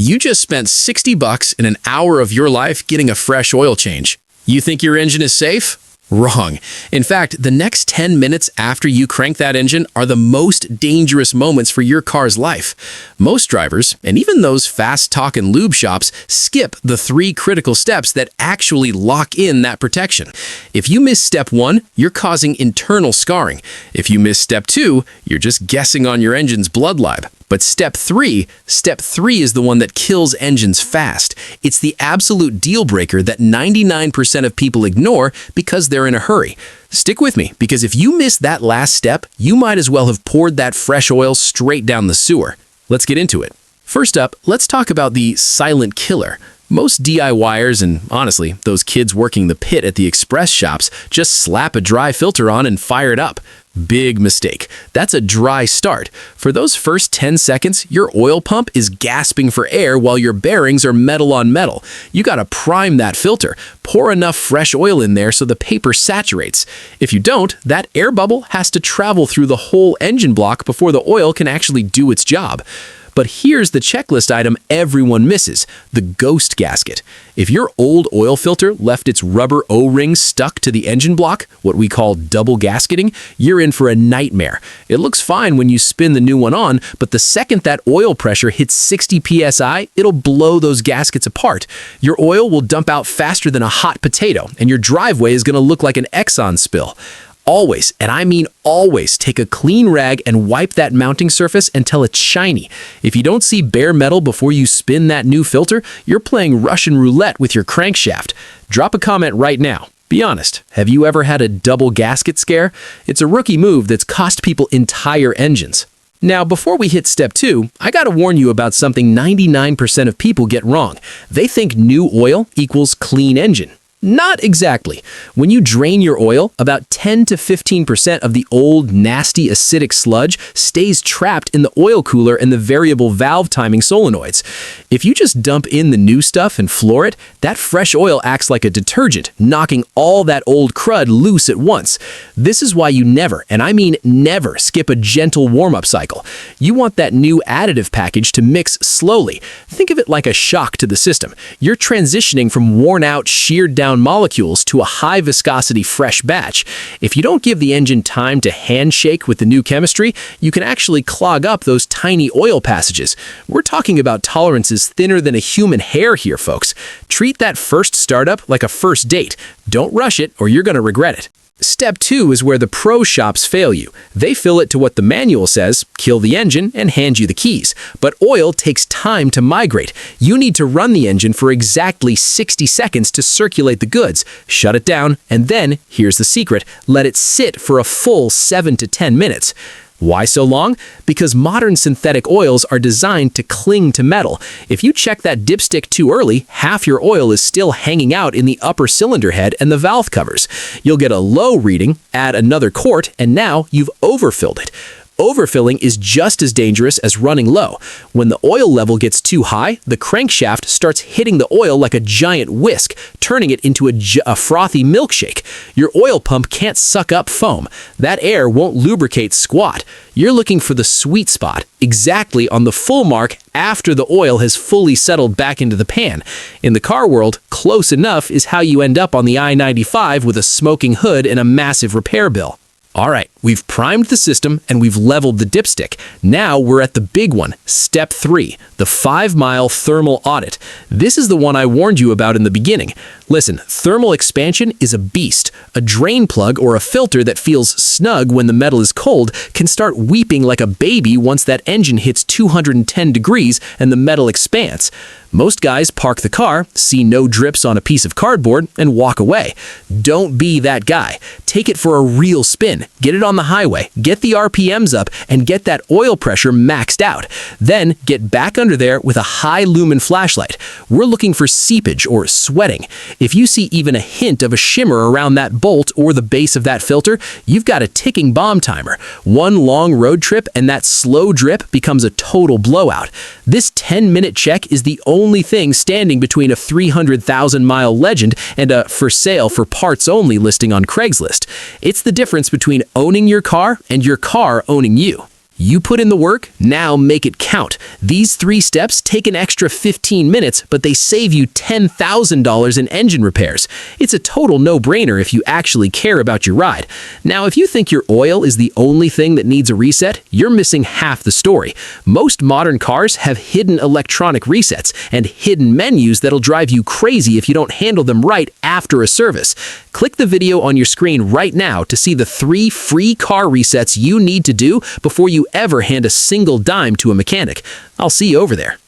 You just spent 60 bucks in an hour of your life getting a fresh oil change. You think your engine is safe? Wrong. In fact, the next 10 minutes after you crank that engine are the most dangerous moments for your car's life. Most drivers, and even those fast-talking lube shops, skip the 3 critical steps that actually lock in that protection. If you miss step 1, you're causing internal scarring. If you miss step 2, you're just guessing on your engine's blood lab. But step 3 is the one that kills engines fast. It's the absolute deal breaker that 99% of people ignore because they're in a hurry. Stick with me, because if you miss that last step, you might as well have poured that fresh oil straight down the sewer. Let's get into it. First up, let's talk about the silent killer. Most DIYers, and honestly, those kids working the pit at the express shops, just slap a dry filter on and fire it up. Big mistake. That's a dry start. For those first 10 seconds, your oil pump is gasping for air while your bearings are metal on metal. You gotta prime that filter. Pour enough fresh oil in there so the paper saturates. If you don't, that air bubble has to travel through the whole engine block before the oil can actually do its job. But here's the checklist item everyone misses: the ghost gasket. If your old oil filter left its rubber O-ring stuck to the engine block, what we call double gasketing, you're in for a nightmare. It looks fine when you spin the new one on, but the second that oil pressure hits 60 psi, it'll blow those gaskets apart. Your oil will dump out faster than a hot potato, and your driveway is going to look like an Exxon spill. Always, and I mean always, take a clean rag and wipe that mounting surface until it's shiny. If you don't see bare metal before you spin that new filter, you're playing Russian roulette with your crankshaft. Drop a comment right now. Be honest, have you ever had a double gasket scare? It's a rookie move that's cost people entire engines. Now, before we hit step 2, I gotta warn you about something 99% of people get wrong. They think new oil equals clean engine. Not exactly. When you drain your oil, about 10 to 15% of the old, nasty, acidic sludge stays trapped in the oil cooler and the variable valve timing solenoids. If you just dump in the new stuff and floor it, that fresh oil acts like a detergent, knocking all that old crud loose at once. This is why you never, and I mean never, skip a gentle warm-up cycle. You want that new additive package to mix slowly. Think of it like a shock to the system. You're transitioning from worn-out, sheared-down molecules to a high-viscosity fresh batch. If you don't give the engine time to handshake with the new chemistry, you can actually clog up those tiny oil passages. We're talking about tolerances thinner than a human hair here, folks. Treat that first startup like a first date. Don't rush it, or you're going to regret it. Step 2 is where the pro shops fail you. They fill it to what the manual says, kill the engine, and hand you the keys. But oil takes time to migrate. You need to run the engine for exactly 60 seconds to circulate the goods, shut it down, and then, here's the secret, let it sit for a full 7 to 10 minutes. Why so long? Because modern synthetic oils are designed to cling to metal. If you check that dipstick too early, half your oil is still hanging out in the upper cylinder head and the valve covers. You'll get a low reading, add another quart, and now you've overfilled it. Overfilling is just as dangerous as running low. When the oil level gets too high, the crankshaft starts hitting the oil like a giant whisk, turning it into a frothy milkshake. Your oil pump can't suck up foam. That air won't lubricate squat. You're looking for the sweet spot, exactly on the full mark after the oil has fully settled back into the pan. In the car world, close enough is how you end up on the I-95 with a smoking hood and a massive repair bill. All right, we've primed the system and we've leveled the dipstick. Now we're at the big one, step 3, the 5-mile thermal audit. This is the one I warned you about in the beginning. Listen, thermal expansion is a beast. A drain plug or a filter that feels snug when the metal is cold can start weeping like a baby once that engine hits 210 degrees and the metal expands. Most guys park the car, see no drips on a piece of cardboard, and walk away. Don't be that guy. Take it for a real spin. Get it on the highway, get the RPMs up, and get that oil pressure maxed out. Then get back under there with a high lumen flashlight. We're looking for seepage or sweating. If you see even a hint of a shimmer around that bolt or the base of that filter, you've got a ticking bomb timer. One long road trip and that slow drip becomes a total blowout. This 10-minute check is the only thing standing between a 300,000-mile legend and a for sale for parts only listing on Craigslist. It's the difference between owning your car and your car owning you. You put in the work, now make it count. These 3 steps take an extra 15 minutes, but they save you $10,000 in engine repairs. It's a total no-brainer if you actually care about your ride. Now, if you think your oil is the only thing that needs a reset, you're missing half the story. Most modern cars have hidden electronic resets and hidden menus that'll drive you crazy if you don't handle them right after a service. Click the video on your screen right now to see the 3 free car resets you need to do before you ever hand a single dime to a mechanic. I'll see you over there.